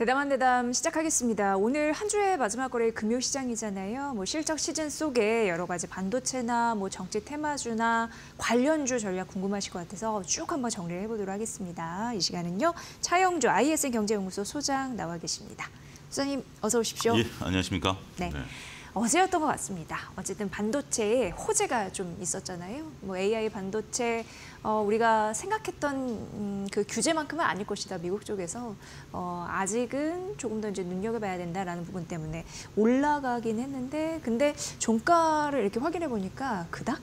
대담한 대담 시작하겠습니다. 오늘 한 주의 마지막 거래 금요 시장이잖아요. 실적 시즌 속에 여러 가지 반도체나 정책 테마주나 관련주 전략 궁금하실 것 같아서 쭉 한번 정리를 해보도록 하겠습니다. 이 시간은요. 차영주 ISN 경제연구소 소장 나와 계십니다. 소장님 어서 오십시오. 예, 안녕하십니까? 네. 어제였던 것 같습니다. 어쨌든 반도체에 호재가 좀 있었잖아요. AI 반도체 우리가 생각했던 그 규제만큼은 아닐 것이다. 미국 쪽에서 아직은 조금 더 이제 눈여겨봐야 된다라는 부분 때문에 올라가긴 했는데, 근데 종가를 이렇게 확인해 보니까 그닥.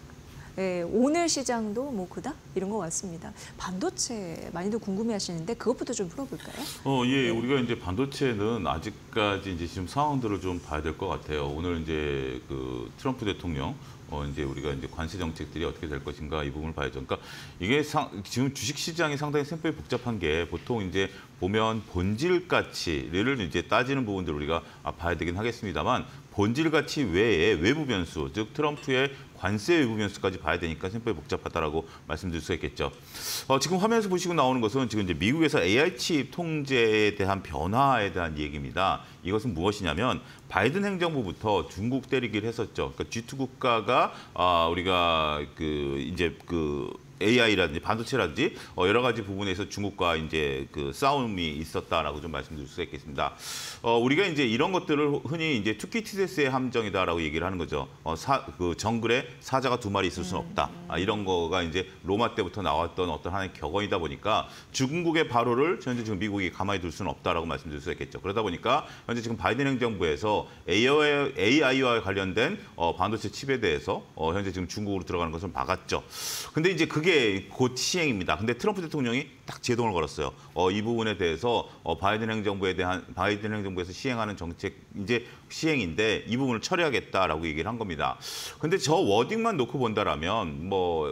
네, 오늘 시장도 그닥 이런 것 같습니다. 반도체 많이들 궁금해하시는데 그것부터 좀 풀어볼까요? 예, 네. 우리가 이제 반도체는 아직까지 이제 지금 상황들을 좀 봐야 될 것 같아요. 오늘 이제 그 트럼프 대통령 이제 우리가 이제 관세 정책들이 어떻게 될 것인가 이 부분을 봐야죠. 그러니까 이게 지금 주식 시장이 상당히 셈법이 복잡한 게 보통 이제 보면 본질 가치를 이제 따지는 부분들 우리가 봐야 되긴 하겠습니다만 본질 가치 외에 외부 변수, 즉 트럼프의 관세 외부 변수까지 봐야 되니까 셈법이 복잡하다라고 말씀드릴 수 있겠죠. 지금 화면에서 보시고 나오는 것은 지금 이제 미국에서 AI 칩 통제에 대한 변화에 대한 얘기입니다. 이것은 무엇이냐면 바이든 행정부부터 중국 때리기를 했었죠. 그러니까 G2 국가가 우리가 AI라든지 반도체라든지 여러 가지 부분에서 중국과 이제 그 싸움이 있었다라고 좀 말씀드릴 수 있겠습니다. 우리가 이제 이런 것들을 흔히 이제 투키티데스의 함정이다라고 얘기를 하는 거죠. 그 정글에 사자가 두 마리 있을 수는 없다. 이런 거가 이제 로마 때부터 나왔던 어떤 하나의 격언이다 보니까 중국의 발호를 현재 지금 미국이 가만히 둘 수는 없다라고 말씀드릴 수 있겠죠. 그러다 보니까 현재 지금 바이든 행정부에서 AI와 관련된 반도체 칩에 대해서 현재 지금 중국으로 들어가는 것을 막았죠. 근데 이제 그게 곧 시행입니다. 근데 트럼프 대통령이 딱 제동을 걸었어요. 이 부분에 대해서 바이든 행정부에서 시행하는 정책 이제 시행인데 이 부분을 처리하겠다라고 얘기를 한 겁니다. 근데 저 워딩만 놓고 본다라면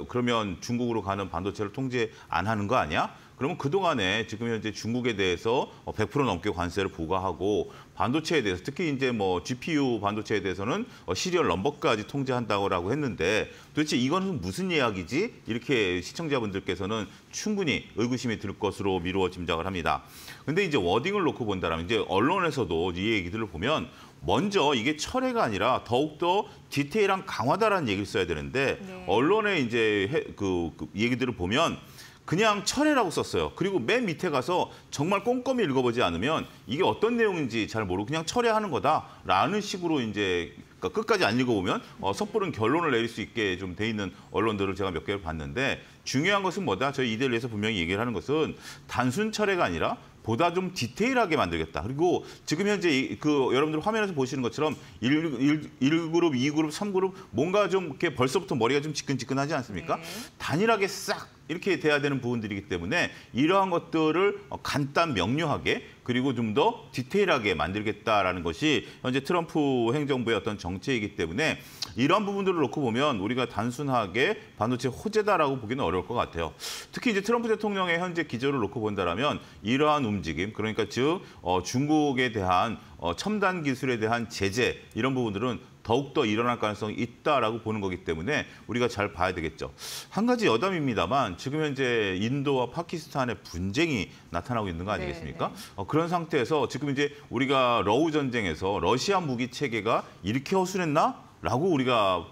그러면 중국으로 가는 반도체를 통제 안 하는 거 아니야? 그러면 그동안에 지금 현재 중국에 대해서 100% 넘게 관세를 부과하고 반도체에 대해서 특히 이제 GPU 반도체에 대해서는 시리얼 넘버까지 통제한다고 했는데 도대체 이거는 무슨 이야기지? 이렇게 시청자분들께서는 충분히 의구심이 들 것으로 미루어 짐작을 합니다. 근데 이제 워딩을 놓고 본다면 이제 언론에서도 이 얘기들을 보면 먼저 이게 철회가 아니라 더욱더 디테일한 강화다라는 얘기를 써야 되는데 네. 언론에 이제 그 얘기들을 보면 그냥 철회라고 썼어요. 그리고 맨 밑에 가서 정말 꼼꼼히 읽어보지 않으면 이게 어떤 내용인지 잘 모르고 그냥 철회하는 거다라는 식으로 이제 그러니까 끝까지 안 읽어보면 섣부른 결론을 내릴 수 있게 좀 돼 있는 언론들을 제가 몇 개를 봤는데 중요한 것은 뭐다? 저희 이데일리에서 분명히 얘기를 하는 것은 단순 철회가 아니라 보다 좀 디테일하게 만들겠다. 그리고 지금 현재 여러분들 화면에서 보시는 것처럼 1그룹, 2그룹, 3그룹 뭔가 좀 이렇게 벌써부터 머리가 좀 지끈지끈하지 않습니까? 네. 단일하게 싹 이렇게 돼야 되는 부분들이기 때문에 이러한 것들을 간단 명료하게 그리고 좀 더 디테일하게 만들겠다라는 것이 현재 트럼프 행정부의 어떤 정책이기 때문에 이러한 부분들을 놓고 보면 우리가 단순하게 반도체 호재다라고 보기는 어려울 것 같아요. 특히 이제 트럼프 대통령의 현재 기조를 놓고 본다라면 이러한 움직임, 그러니까 즉 중국에 대한 첨단 기술에 대한 제재 이런 부분들은 더욱더 일어날 가능성이 있다라고 보는 거기 때문에 우리가 잘 봐야 되겠죠. 한 가지 여담입니다만 지금 현재 인도와 파키스탄의 분쟁이 나타나고 있는 거 아니겠습니까? 네. 그런 상태에서 지금 이제 우리가 러우 전쟁에서 러시아 무기 체계가 이렇게 허술했나? 라고 우리가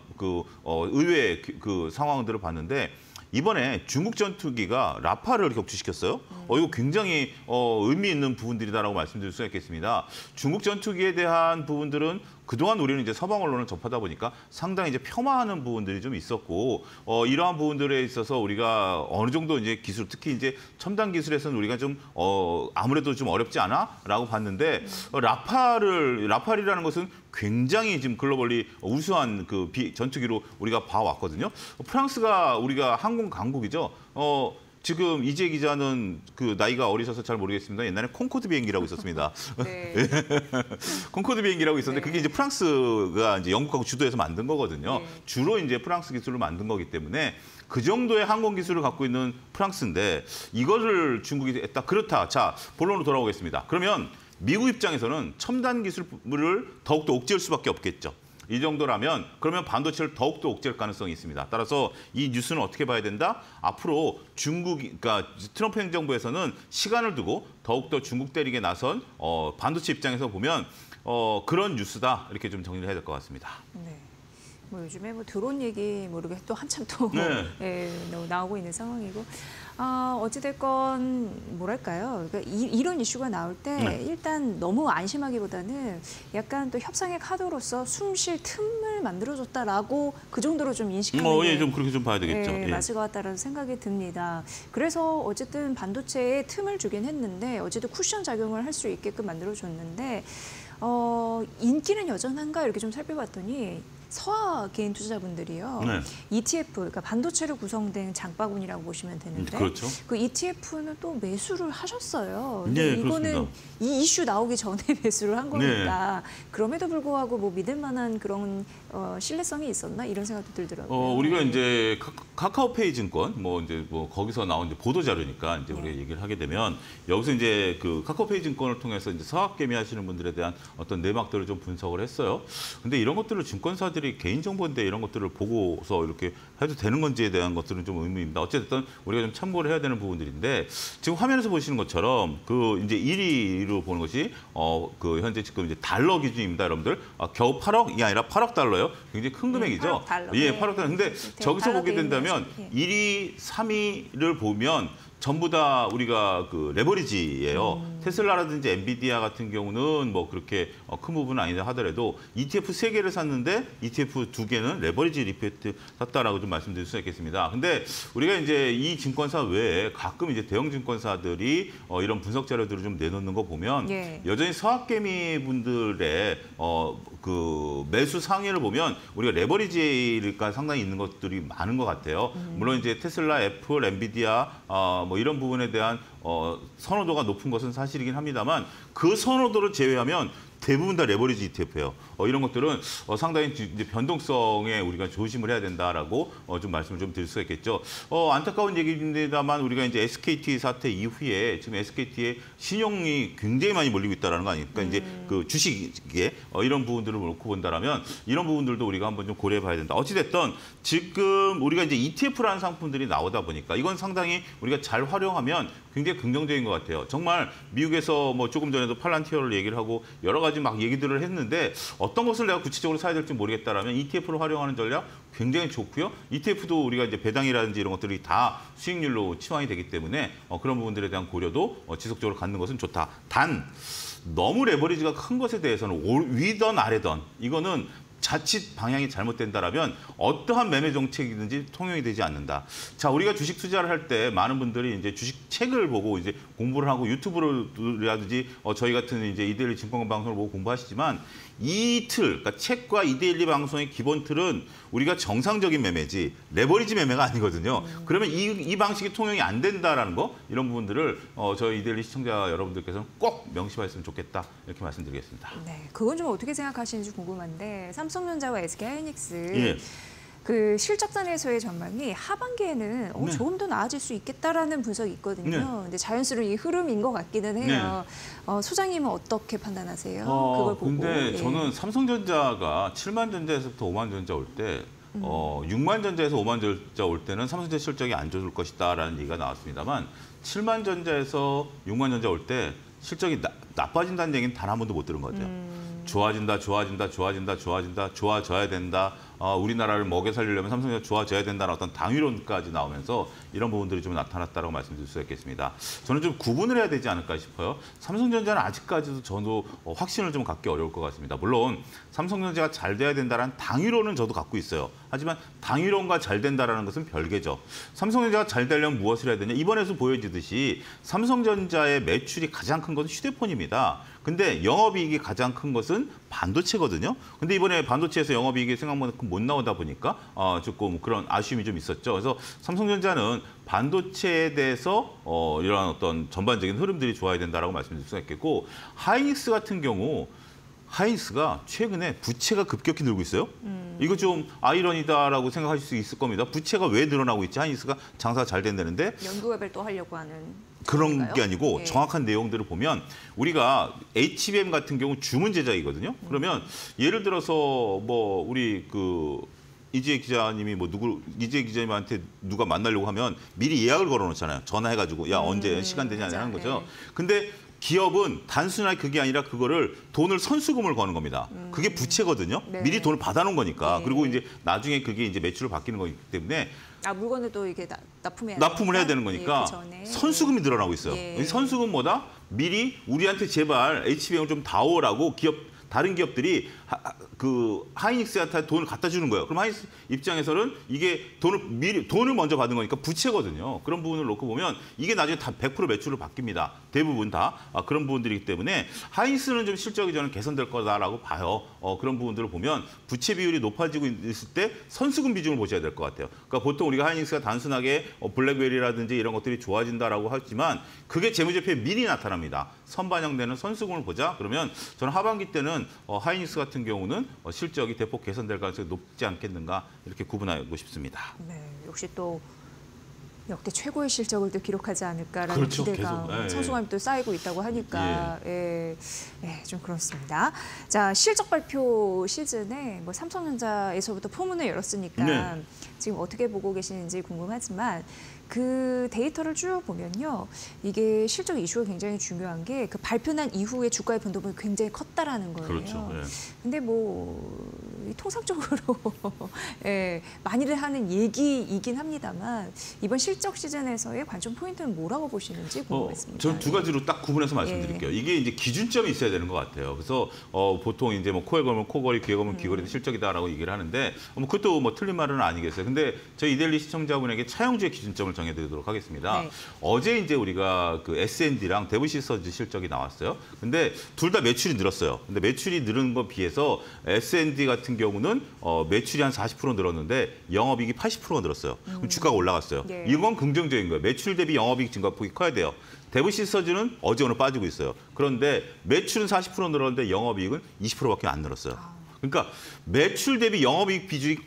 의외의 그 상황들을 봤는데 이번에 중국 전투기가 라파를 격추시켰어요. 이거 굉장히 의미 있는 부분들이다라고 말씀드릴 수 있겠습니다. 중국 전투기에 대한 부분들은 그동안 우리는 이제 서방 언론을 접하다 보니까 상당히 이제 폄하하는 부분들이 좀 있었고 이러한 부분들에 있어서 우리가 어느 정도 이제 기술, 특히 이제 첨단 기술에서는 우리가 좀 아무래도 좀 어렵지 않아?라고 봤는데 라팔이라는 것은 굉장히 지금 글로벌리 우수한 그 전투기로 우리가 봐왔거든요. 프랑스가 우리가 항공 강국이죠. 지금 이재 기자는 그 나이가 어리셔서 잘 모르겠습니다. 옛날에 콩코드 비행기라고 있었습니다. 네. 콩코드 비행기라고 있었는데 그게 이제 프랑스가 이제 영국하고 주도해서 만든 거거든요. 네. 주로 이제 프랑스 기술로 만든 거기 때문에 그 정도의 항공 기술을 갖고 있는 프랑스인데 이거를 중국이 했다. 그렇다. 자, 본론으로 돌아오겠습니다. 그러면 미국 입장에서는 첨단 기술을 더욱더 옥죄할 수밖에 없겠죠. 이 정도라면 그러면 반도체를 더욱더 옥죄할 가능성이 있습니다. 따라서 이 뉴스는 어떻게 봐야 된다? 앞으로 그러니까 트럼프 행정부에서는 시간을 두고 더욱더 중국 때리게 나선 반도체 입장에서 보면 그런 뉴스다 이렇게 좀 정리를 해야 될 것 같습니다. 네. 뭐 요즘에 뭐 드론 얘기 모르게 또 한참 또 네. 예, 나오고 있는 상황이고 어찌됐건 뭐랄까요? 그러니까 이런 이슈가 나올 때 네. 일단 너무 안심하기보다는 약간 또 협상의 카드로서 숨 쉴 틈을 만들어줬다라고 그 정도로 좀 인식하는 게 예, 좀 그렇게 좀 봐야 되겠죠. 예, 예. 맞을 것 같다라는 생각이 듭니다. 그래서 어쨌든 반도체에 틈을 주긴 했는데 어쨌든 쿠션 작용을 할 수 있게끔 만들어줬는데 인기는 여전한가 이렇게 좀 살펴봤더니 서화 개인 투자자분들이요. 네. ETF, 그러니까 반도체로 구성된 장바구니라고 보시면 되는데 그렇죠. 그 ETF는 또 매수를 하셨어요. 근데 네, 이거는 그렇습니다. 이 이슈 나오기 전에 매수를 한 거니까 그럼에도 불구하고 뭐 믿을 만한 그런 신뢰성이 있었나 이런 생각도 들더라고요. 우리가 이제 카카오페이 증권 이제 거기서 나온 이제 보도 자료니까 이제 우리가 얘기를 하게 되면 여기서 이제 그 카카오페이 증권을 통해서 이제 서학개미 하시는 분들에 대한 어떤 내막들을 좀 분석을 했어요. 근데 이런 것들을 증권사들이 개인정보인데 이런 것들을 보고서 이렇게 해도 되는 건지에 대한 것들은 좀 의문입니다. 어쨌든 우리가 좀 참고를 해야 되는 부분들인데 지금 화면에서 보시는 것처럼 그 이제 1위로 보는 것이 그 현재 지금 이제 달러 기준입니다, 여러분들. 겨우 8억이 아니라 8억 달러예요. 굉장히 큰 금액이죠. 8억 달러. 예, 네. 8억 달러. 근데 저기서 달러 보게 개인 된다면 예. 1위, 3위를 보면 전부 다 우리가 그 레버리지예요. 테슬라라든지 엔비디아 같은 경우는 뭐 그렇게 큰 부분은 아니다 하더라도 ETF 3개를 샀는데 ETF 2개는 레버리지 리페트 샀다라고 좀 말씀드릴 수 있겠습니다. 근데 우리가 이제 이 증권사 외에 가끔 이제 대형 증권사들이 이런 분석 자료들을 좀 내놓는 거 보면 예. 여전히 서학개미 분들의 그 매수 상위를 보면 우리가 레버리지가 상당히 있는 것들이 많은 것 같아요. 물론 이제 테슬라, 애플, 엔비디아 뭐 이런 부분에 대한 선호도가 높은 것은 사실이긴 합니다만 그 선호도를 제외하면 대부분 다 레버리지 ETF예요. 이런 것들은 상당히 이제 변동성에 우리가 조심을 해야 된다라고 좀 말씀을 좀 드릴 수가 있겠죠. 안타까운 얘기입니다만 우리가 이제 SKT 사태 이후에 지금 SKT의 신용이 굉장히 많이 몰리고 있다라는 거 아닙니까? 이제 그 주식에 이런 부분들을 놓고 본다라면 이런 부분들도 우리가 한번 좀 고려해 봐야 된다. 어찌됐든 지금 우리가 이제 ETF라는 상품들이 나오다 보니까 이건 상당히 우리가 잘 활용하면 굉장히 긍정적인 것 같아요. 정말 미국에서 뭐 조금 전에도 팔란티어를 얘기를 하고 여러 가지 막 얘기들을 했는데 어떤 것을 내가 구체적으로 사야 될지 모르겠다라면 ETF를 활용하는 전략 굉장히 좋고요. ETF도 우리가 이제 배당이라든지 이런 것들이 다 수익률로 치환이 되기 때문에 그런 부분들에 대한 고려도 지속적으로 갖는 것은 좋다. 단 너무 레버리지가 큰 것에 대해서는 위던 아래던 이거는 자칫 방향이 잘못된다라면 어떠한 매매 정책이든지 통용이 되지 않는다. 자, 우리가 주식 투자를 할 때 많은 분들이 이제 주식 책을 보고 이제 공부를 하고 유튜브라든지 저희 같은 이제 이데일리 증권 방송을 보고 공부하시지만 이 틀, 그러니까 책과 이데일리 방송의 기본 틀은 우리가 정상적인 매매지 레버리지 매매가 아니거든요. 그러면 이 방식이 통용이 안 된다라는 거 이런 부분들을 저희 이데일리 시청자 여러분들께서는 꼭 명심하셨으면 좋겠다 이렇게 말씀드리겠습니다. 네, 그건 좀 어떻게 생각하시는지 궁금한데 삼성전자와 SK하이닉스 예. 그 실적단에서의 전망이 하반기에는 네. 조금 더 나아질 수 있겠다라는 분석이 있거든요. 네. 근데 자연스러운 이 흐름인 것 같기는 해요. 소장님은 어떻게 판단하세요? 그걸 보고. 근데 예. 저는 삼성전자가 7만 전자에서부터 5만 전자 올 때 6만 전자에서 5만 전자 올 때는 삼성전자 실적이 안 좋을 것이다라는 얘기가 나왔습니다만 7만 전자에서 6만 전자 올 때 실적이 나빠진다는 얘기는 단 한 번도 못 들은 것 같아요. 좋아진다, 좋아진다, 좋아진다, 좋아진다, 좋아져야 된다. 우리나라를 먹여 살리려면 삼성전자 좋아져야 된다는 어떤 당위론까지 나오면서 이런 부분들이 좀 나타났다고 말씀드릴 수 있겠습니다. 저는 좀 구분을 해야 되지 않을까 싶어요. 삼성전자는 아직까지도 저도 확신을 좀 갖기 어려울 것 같습니다. 물론 삼성전자가 잘 돼야 된다는 당위론은 저도 갖고 있어요. 하지만 당위론과 잘 된다는 것은 별개죠. 삼성전자가 잘 되려면 무엇을 해야 되냐. 이번에서 보여지듯이 삼성전자의 매출이 가장 큰 것은 휴대폰입니다. 근데 영업이익이 가장 큰 것은 반도체거든요. 근데 이번에 반도체에서 영업이익이 생각만큼 못 나오다 보니까 조금 그런 아쉬움이 좀 있었죠. 그래서 삼성전자는 반도체에 대해서 이러한 어떤 전반적인 흐름들이 좋아야 된다라고 말씀드릴 수가 있겠고 하이닉스 같은 경우 하이닉스가 최근에 부채가 급격히 늘고 있어요. 이거 좀 아이러니다라고 생각하실 수 있을 겁니다. 부채가 왜 늘어나고 있지? 하이닉스가 장사가 잘 된다는데 연구개발 또 하려고 하는. 그런 게 아니고 예. 정확한 내용들을 보면 우리가 HBM 같은 경우 주문 제작이거든요. 그러면 예를 들어서 뭐 우리 그 이지혜 기자님이 뭐 이지혜 기자님한테 누가 만나려고 하면 미리 예약을 걸어놓잖아요. 전화해가지고 야 언제 시간 되냐 하는 거죠. 근데 기업은 단순하게 그게 아니라 그거를 돈을 선수금을 거는 겁니다. 그게 부채거든요. 네. 미리 돈을 받아놓은 거니까. 네. 그리고 이제 나중에 그게 이제 매출로 바뀌는 거기 때문에 물건을 또 이게 납품을 해야 되는 거니까 그 전에. 선수금이 늘어나고 있어요. 예. 이 선수금보다 미리 우리한테 제발 HBM을 좀 다오라고 다른 기업들이 하이닉스한테 돈을 갖다 주는 거예요. 그럼 하이닉스 입장에서는 이게 돈을 먼저 받은 거니까 부채거든요. 그런 부분을 놓고 보면 이게 나중에 다 100% 매출로 바뀝니다. 대부분 다 그런 부분들이기 때문에 하이닉스는 좀 실적이 저는 개선될 거다라고 봐요. 그런 부분들을 보면 부채 비율이 높아지고 있을 때 선수금 비중을 보셔야 될 것 같아요. 그러니까 보통 우리가 하이닉스가 단순하게 블랙베리라든지 이런 것들이 좋아진다라고 하지만 그게 재무제표에 미리 나타납니다. 선반영되는 선수금을 보자. 그러면 저는 하반기 때는 하이닉스 같은 경우는 실적이 대폭 개선될 가능성이 높지 않겠는가 이렇게 구분하고 싶습니다. 네, 역시 또 역대 최고의 실적을 또 기록하지 않을까라는 그렇죠, 기대감, 계속. 성숙함이 또 쌓이고 있다고 하니까 좀 그렇습니다. 자, 실적 발표 시즌에 뭐 삼성전자에서부터 포문을 열었으니까 네. 지금 어떻게 보고 계시는지 궁금하지만 그 데이터를 쭉 보면요, 이게 실적 이슈가 굉장히 중요한 게 그 발표난 이후에 주가의 변동이 굉장히 컸다라는 거예요. 그렇죠. 예. 근데 뭐 통상적으로 많이들 하는 얘기이긴 합니다만 이번 실적 시즌에서의 관점 포인트는 뭐라고 보시는지 궁금했습니다. 저는 두 가지로 딱 구분해서 말씀드릴게요. 이게 이제 기준점이 있어야 되는 것 같아요. 그래서 보통 이제 뭐 코에 걸면 코걸이, 귀에 걸면 귀걸이도 실적이다라고 얘기를 하는데 그것도 뭐 틀린 말은 아니겠어요. 근데 저희 이데일리 시청자분에게 차용주의 기준점을 정해드리도록 하겠습니다. 네. 어제 이제 우리가 그 S&D랑 데브시서즈 실적이 나왔어요. 근데 둘 다 매출이 늘었어요. 근데 매출이 늘은 거 비해서 S&D 같은 경우는 매출이 한 40% 늘었는데 영업이익이 80%가 늘었어요. 그럼 주가가 올라갔어요. 네. 이건 긍정적인 거예요. 매출 대비 영업이익 증가폭이 커야 돼요. 데브시서즈는 어제 오늘 빠지고 있어요. 그런데 매출은 40% 늘었는데 영업이익은 20%밖에 안 늘었어요. 그러니까 매출 대비 영업이익 비중이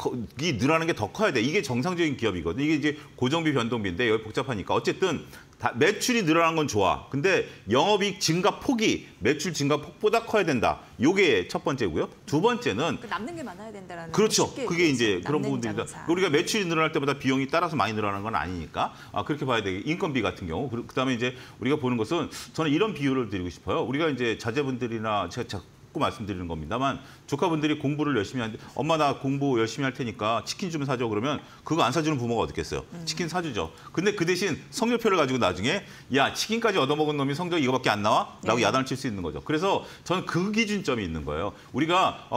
늘어나는 게 더 커야 돼. 이게 정상적인 기업이거든요. 이게 이제 고정비 변동비인데 여기 복잡하니까 어쨌든 매출이 늘어난 건 좋아. 근데 영업이익 증가 폭이 매출 증가 폭보다 커야 된다. 이게 첫 번째고요. 두 번째는 남는 게 많아야 된다라는. 그렇죠. 그게 이제 그런 남는 부분들이다. 장사. 우리가 매출이 늘어날 때마다 비용이 따라서 많이 늘어나는 건 아니니까 그렇게 봐야 되고 인건비 같은 경우 그다음에 이제 우리가 보는 것은 저는 이런 비유를 드리고 싶어요. 우리가 이제 자제분들이나 제가 자꾸 말씀드리는 겁니다만 조카분들이 공부를 열심히 하는데 엄마 나 공부 열심히 할 테니까 치킨 좀 사줘 그러면 그거 안 사주는 부모가 어떻겠어요? 치킨 사주죠. 근데 그 대신 성적표를 가지고 나중에 야 치킨까지 얻어먹은 놈이 성적 이거밖에 안 나와? 라고 야단을 칠 수 있는 거죠. 그래서 저는 그 기준점이 있는 거예요. 우리가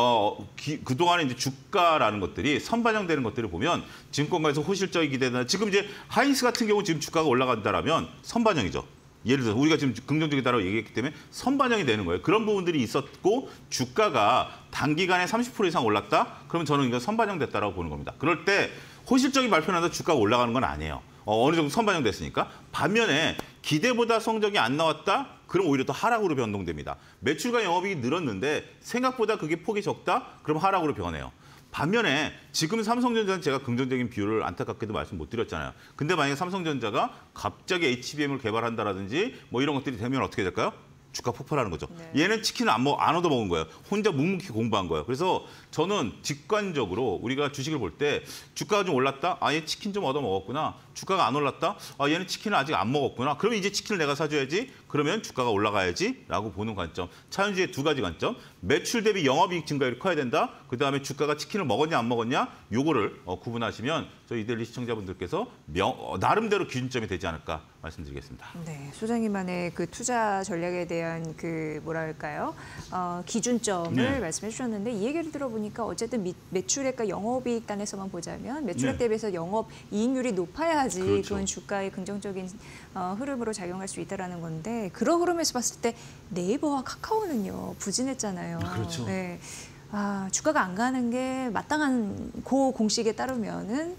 그동안에 이제 주가라는 것들이 선반영되는 것들을 보면 증권가에서 호실적이 기대되는 지금 이제 하이닉스 같은 경우 지금 주가가 올라간다라면 선반영이죠. 예를 들어서 우리가 지금 긍정적이다라고 얘기했기 때문에 선반영이 되는 거예요. 그런 부분들이 있었고 주가가 단기간에 30% 이상 올랐다? 그러면 저는 이건 선반영됐다라고 보는 겁니다. 그럴 때 호실적인 발표를 하다 주가가 올라가는 건 아니에요. 어느 정도 선반영됐으니까. 반면에 기대보다 성적이 안 나왔다? 그럼 오히려 더 하락으로 변동됩니다. 매출과 영업이익이 늘었는데 생각보다 그게 폭이 적다? 그럼 하락으로 변해요. 반면에 지금 삼성전자는 제가 긍정적인 비율을 안타깝게도 말씀 못 드렸잖아요. 근데 만약에 삼성전자가 갑자기 HBM을 개발한다라든지 뭐 이런 것들이 되면 어떻게 될까요? 주가 폭발하는 거죠. 네. 얘는 치킨을 안 얻어먹은 거예요. 혼자 묵묵히 공부한 거예요. 그래서 저는 직관적으로 우리가 주식을 볼 때 주가가 좀 올랐다? 얘 치킨 좀 얻어먹었구나. 주가가 안 올랐다? 얘는 치킨을 아직 안 먹었구나. 그러면 이제 치킨을 내가 사줘야지. 그러면 주가가 올라가야지. 라고 보는 관점. 차현주의 두 가지 관점. 매출 대비 영업이익 증가율이 커야 된다. 그다음에 주가가 치킨을 먹었냐 안 먹었냐. 요거를 구분하시면 저희 이데일리 시청자분들께서 나름대로 기준점이 되지 않을까 말씀드리겠습니다. 네, 소장님만의 그 투자 전략에 대한 그 뭐랄까요 기준점을 말씀해 주셨는데 이 얘기를 들어보니까 어쨌든 매출액과 영업이익 단에서만 보자면 매출액 대비해서 영업이익률이 높아야지 그렇죠. 그건 주가의 긍정적인 흐름으로 작용할 수 있다라는 건데 그런 흐름에서 봤을 때 네이버와 카카오는요 부진했잖아요. 그렇죠. 네. 주가가 안 가는 게 마땅한 그 공식에 따르면은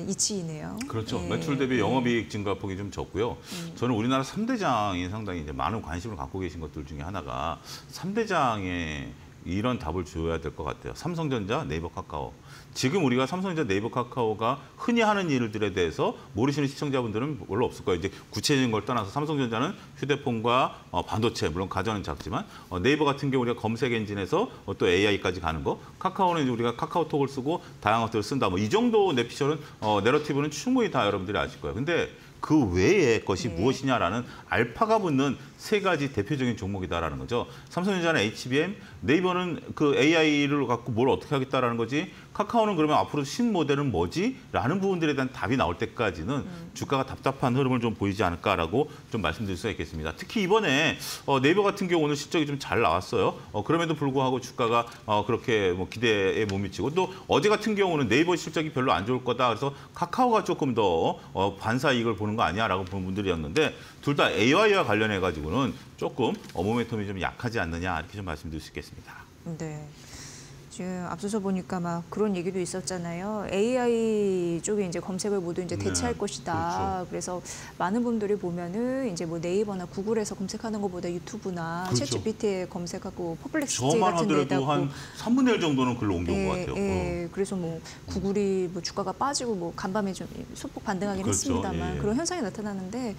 이치이네요. 그렇죠. 매출 대비 영업이익 증가폭이 좀 적고요. 저는 우리나라 3대장이 상당히 이제 많은 관심을 갖고 계신 것들 중에 하나가 3대장의 이런 답을 줘야 될 것 같아요. 삼성전자, 네이버, 카카오. 지금 우리가 삼성전자, 네이버, 카카오가 흔히 하는 일들에 대해서 모르시는 시청자분들은 별로 없을 거예요. 이제 구체적인 걸 떠나서 삼성전자는 휴대폰과 반도체, 물론 가전은 작지만 네이버 같은 경우 우리가 검색 엔진에서 또 AI까지 가는 거, 카카오는 이제 우리가 카카오톡을 쓰고 다양한 것들을 쓴다. 뭐 이 정도 내피셜은 내러티브는 충분히 다 여러분들이 아실 거예요. 근데 그 외의 것이 무엇이냐라는 알파가 붙는 세 가지 대표적인 종목이다라는 거죠. 삼성전자는 HBM, 네이버는 그 AI를 갖고 뭘 어떻게 하겠다라는 거지. 카카오는 그러면 앞으로 신모델은 뭐지? 라는 부분들에 대한 답이 나올 때까지는 주가가 답답한 흐름을 좀 보이지 않을까라고 좀 말씀드릴 수가 있겠습니다. 특히 이번에 네이버 같은 경우 오늘 실적이 좀 잘 나왔어요. 그럼에도 불구하고 주가가 그렇게 뭐 기대에 못 미치고 또 어제 같은 경우는 네이버 실적이 별로 안 좋을 거다. 그래서 카카오가 조금 더 반사 이익을 보는 거 아니야라고 보는 분들이었는데 둘 다 AI와 관련해 가지고는 조금 모멘텀이 좀 약하지 않느냐 이렇게 좀 말씀드릴 수 있겠습니다. 네. 지금 앞서서 보니까 막 그런 얘기도 있었잖아요. AI 쪽에 이제 검색을 모두 이제 대체할 것이다. 그렇죠. 그래서 많은 분들이 보면은 이제 뭐 네이버나 구글에서 검색하는 것보다 유튜브나 그렇죠. 챗GPT에 검색하고 퍼플렉시티 저만 같은 데다 하더라도 한 3분의 1 정도는 글로 옮겨온 것 같아요. 그래서 뭐 구글이 뭐 주가가 빠지고 뭐 간밤에 좀 소폭 반등하긴 그렇죠. 했습니다만 예. 그런 현상이 나타나는데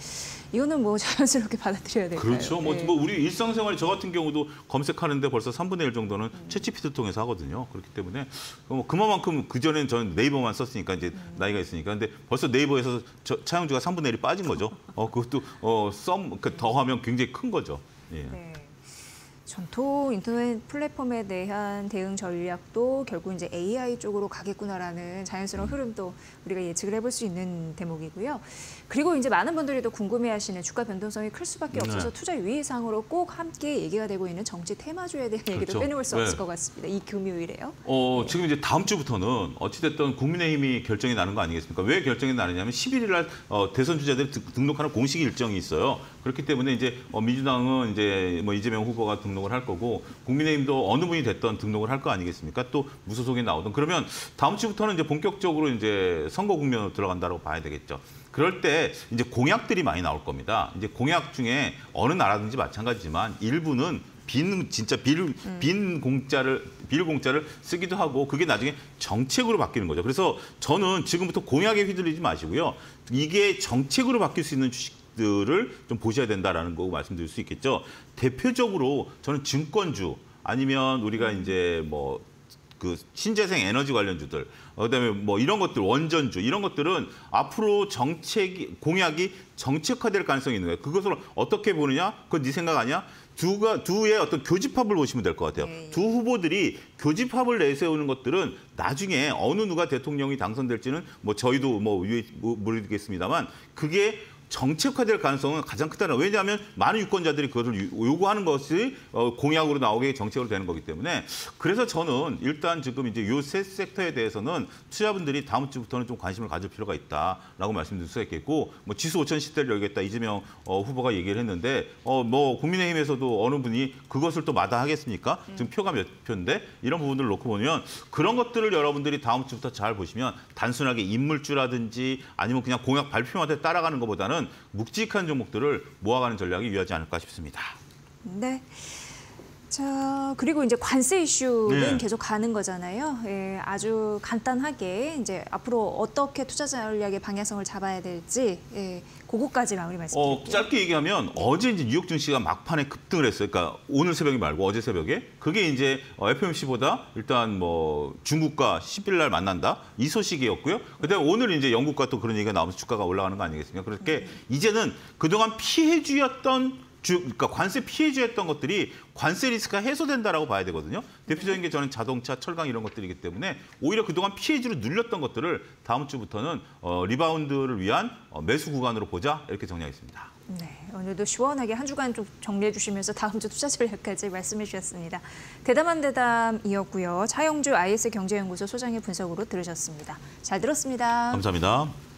이거는 뭐 자연스럽게 받아들여야 될까요? 그렇죠. 뭐 우리 일상생활 저 같은 경우도 검색하는데 벌써 3분의 1 정도는 챗GPT 통해서 하거든요. 그렇기 때문에 그만큼 그전엔 저는 네이버만 썼으니까 이제 나이가 있으니까. 근데 벌써 네이버에서 차용주가 3분의 1이 빠진 거죠. 그것도 더하면 굉장히 큰 거죠. 예. 네. 전통 인터넷 플랫폼에 대한 대응 전략도 결국 이제 AI 쪽으로 가겠구나라는 자연스러운 흐름도 우리가 예측을 해볼 수 있는 대목이고요. 그리고 이제 많은 분들이 또 궁금해하시는 주가 변동성이 클 수밖에 없어서 투자 유의사항으로 꼭 함께 얘기가 되고 있는 정치 테마주에 대한 얘기도 그렇죠. 빼놓을 수 없을 것 같습니다. 이 금요일에요. 지금 이제 다음 주부터는 어찌됐든 국민의힘이 결정이 나는 거 아니겠습니까? 왜 결정이 나느냐면 11일 날 대선 주자들이 등록하는 공식 일정이 있어요. 그렇기 때문에 이제 민주당은 이제 뭐 이재명 후보가 등록을 할 거고 국민의힘도 어느 분이 됐던 등록을 할 거 아니겠습니까? 또 무소속이 나오든 그러면 다음 주부터는 이제 본격적으로 이제 선거 국면으로 들어간다고 봐야 되겠죠. 그럴 때 이제 공약들이 많이 나올 겁니다. 이제 공약 중에 어느 나라든지 마찬가지지만 일부는 진짜 빈 공짜를 쓰기도 하고 그게 나중에 정책으로 바뀌는 거죠. 그래서 저는 지금부터 공약에 휘둘리지 마시고요. 이게 정책으로 바뀔 수 있는 주식들을 좀 보셔야 된다라는 거 말씀드릴 수 있겠죠. 대표적으로 저는 증권주 아니면 우리가 이제 뭐 그 신재생 에너지 관련주들, 그다음에 뭐 이런 것들 원전주 이런 것들은 앞으로 공약이 정책화될 가능성이 있는 거예요. 그것을 어떻게 보느냐? 그건 네 생각 아니야? 두의 어떤 교집합을 보시면 될 것 같아요. 두 후보들이 교집합을 내세우는 것들은 나중에 어느 누가 대통령이 당선될지는 뭐 저희도 모르겠습니다만 그게 정책화될 가능성은 가장 크다는. 왜냐하면 많은 유권자들이 그것을 요구하는 것이 공약으로 나오게 정책으로 되는 거기 때문에 그래서 저는 일단 지금 이제 요 세 섹터에 대해서는 투자분들이 다음 주부터는 좀 관심을 가질 필요가 있다라고 말씀드릴 수 있겠고 뭐 지수 5,010대를 열겠다 이재명 후보가 얘기를 했는데 뭐 국민의힘에서도 어느 분이 그것을 또 마다하겠습니까? 지금 표가 몇 표인데 이런 부분들을 놓고 보면 그런 것들을 여러분들이 다음 주부터 잘 보시면 단순하게 인물주라든지 아니면 그냥 공약 발표만 따라가는 것보다는 묵직한 종목들을 모아가는 전략이 유효하지 않을까 싶습니다. 네. 자, 그리고 이제 관세 이슈는 네. 계속 가는 거잖아요. 예, 아주 간단하게 이제 앞으로 어떻게 투자 전략의 방향성을 잡아야 될지 그거까지 마무리 말씀드릴게요. 짧게 얘기하면 어제 이제 뉴욕 증시가 막판에 급등을 했어요. 그러니까 오늘 새벽이 말고 어제 새벽에 그게 이제 FOMC보다 일단 뭐 중국과 10일 날 만난다 이 소식이었고요. 그다음에 오늘 이제 영국과 또 그런 얘기가 나오면서 주가가 올라가는 거 아니겠습니까? 그렇게 이제는 그동안 피해주였던 그러니까 관세 피해주였던 것들이 관세 리스크가 해소된다라고 봐야 되거든요. 대표적인 게 저는 자동차, 철강 이런 것들이기 때문에 오히려 그동안 피해주로 눌렸던 것들을 다음 주부터는 리바운드를 위한 매수 구간으로 보자 이렇게 정리하겠습니다. 네, 오늘도 시원하게 한 주간 좀 정리해 주시면서 다음 주 투자 전략까지 말씀해 주셨습니다. 대담한 대담이었고요. 차영주 IS 경제연구소 소장의 분석으로 들으셨습니다. 잘 들었습니다. 감사합니다.